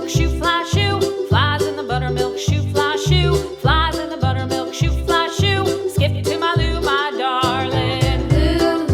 buttermilk shoe fly shoe. Flies in the buttermilk shoe fly shoe. Flies in the buttermilk shoe fly shoe. Skip to my Lou, my darling. Lou,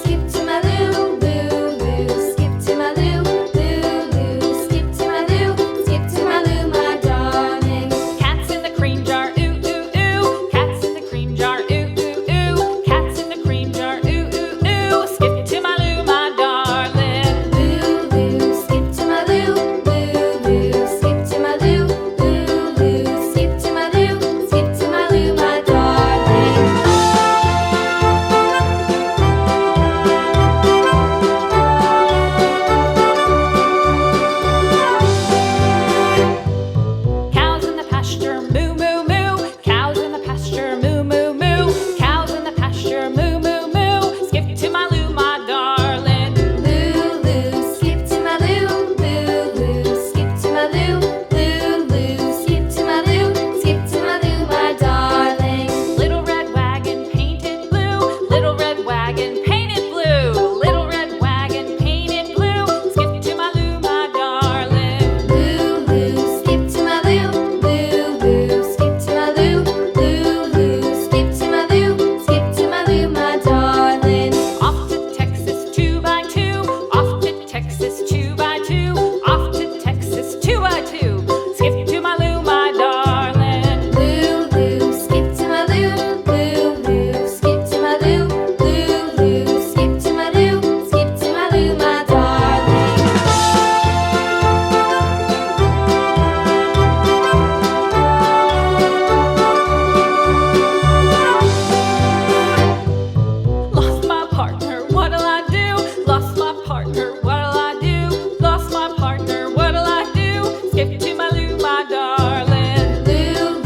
skip to my Lou, Lou, skip to my Lou, Lou, skip to my Lou, skip to my Lou, my darling. Cats in the cream jar, ooh, ooh, ooh. Cats in the cream jar, ooh, ooh, ooh. Cats in the cream jar, ooh, ooh, ooh. Skip to my Lou, my darling. Lou, skip to my Lou, Lou, skip to my Lou, Lou, skip to my Lou, skip to my Lou, my darling. Cows in the pasture, moo, moo, moo. Cows in the pasture, moo, moo, moo. Cows in the pasture, moo, moo, moo. Skip to my Lou, my darling. Lou, skip to my Lou, Lou, skip to my Lou, Lou, skip to my Lou, skip to my Lou, my darling. Little red wagon painted blue. Little red wagon painted blue. Little red wagon painted blue. Skip to my Lou, my darling. Lou, skip to my Lou, Lou, skip to my Lou, Lou, skip to my Lou, skip to my Lou, my darling. Off to Texas 2x2. Off to Texas 2x2. Off to Texas 2x2. Skip to my Lou, my darling. Lou, skip to my Lou, Lou, skip to my Lou, Lou, skip to my Lou, skip to my Lou, my darling. Lost my partner, what'll I do? Lost my partner, what'll I do? Lost my partner, what'll I do? Skip to my Lou, my darling. Lou,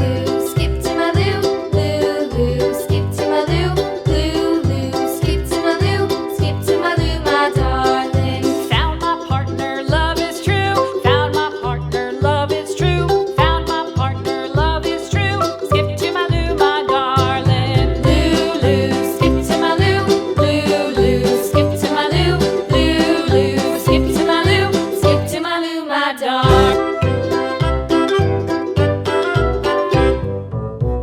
skip to my Lou, Lou, skip to my Lou, Lou, skip to my Lou, skip to my Lou, my darling. Found my partner, love is true. Found my partner, love is true. Found my partner, love is true. Skip to my Lou, my darling. Lou, skip to my Lou, Lou, skip to my Lou, Lou, skip to my Lou, skip to my Lou, my darling.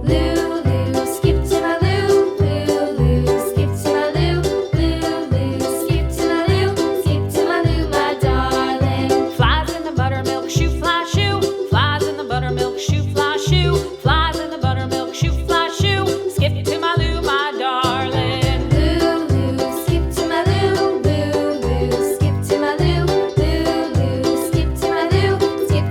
Lou, skip to my Lou, Lou, skip to my Lou, Lou, skip to my Lou, skip to my Lou, my darling. Flies in the buttermilk shoe fly shoe. Flies in the buttermilk shoe fly shoe. Flies in the buttermilk shoe fly shoe. Skip to my Lou, my darling. Lou, skip to my Lou, Lou, skip to my Lou, Lou, skip to my Lou, skip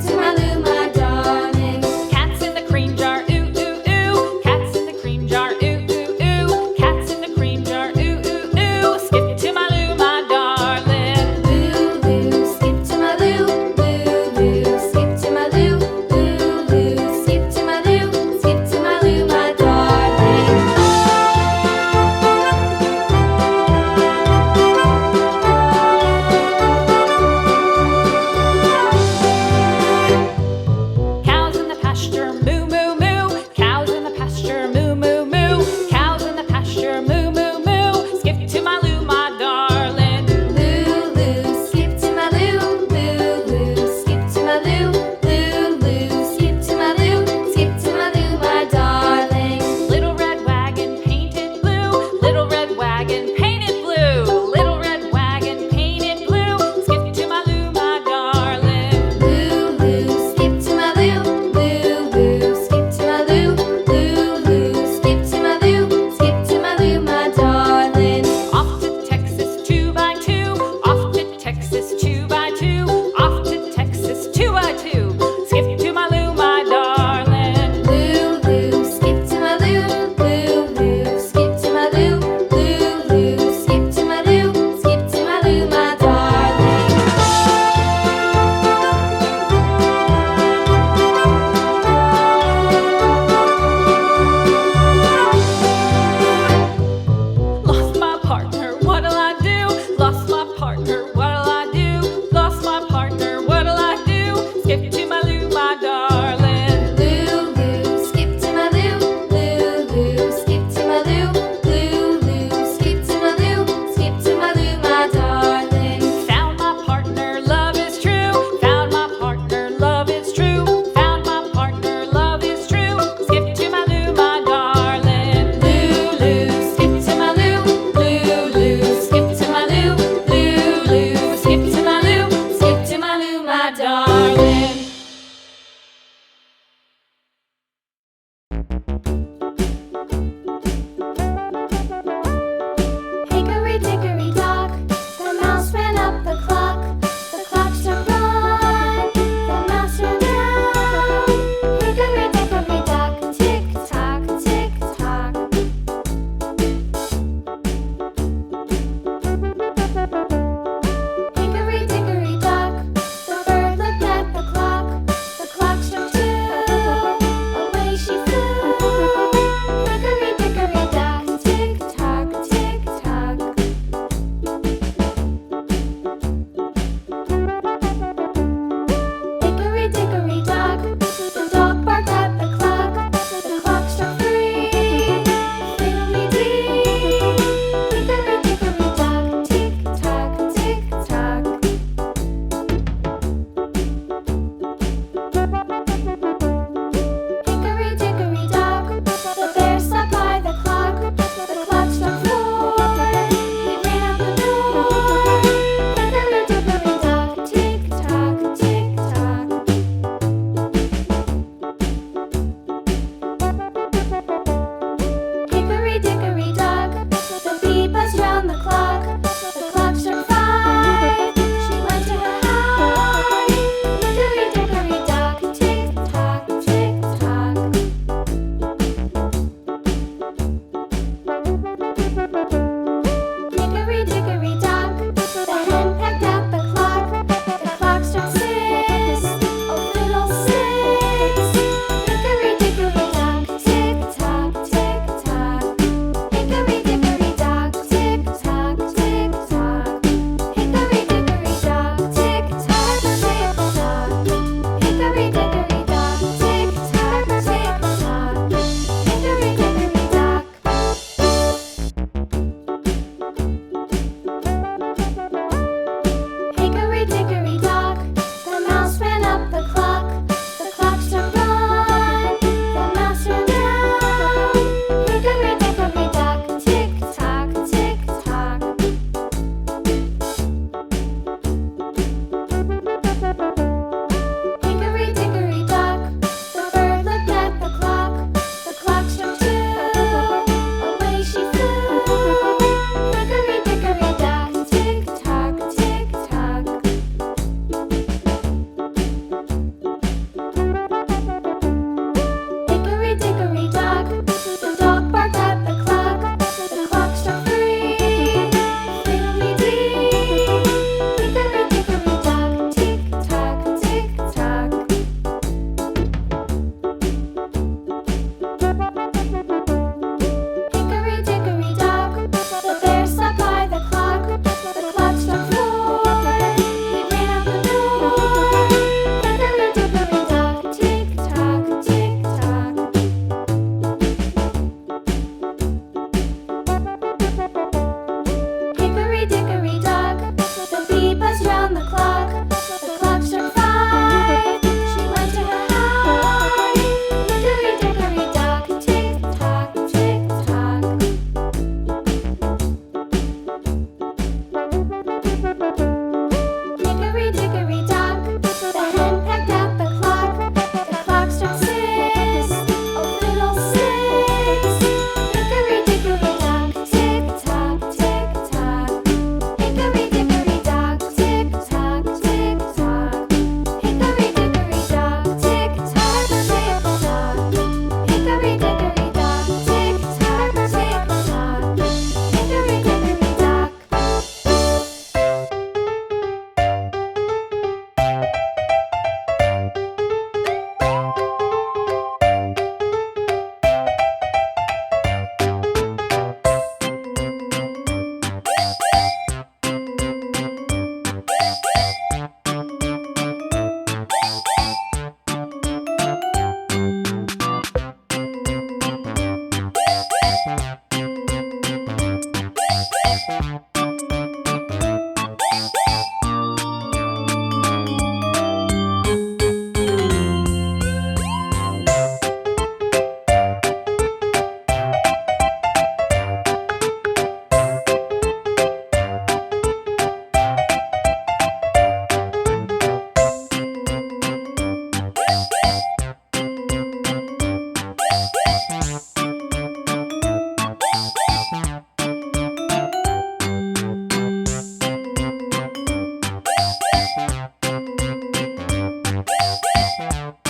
Mehenaj.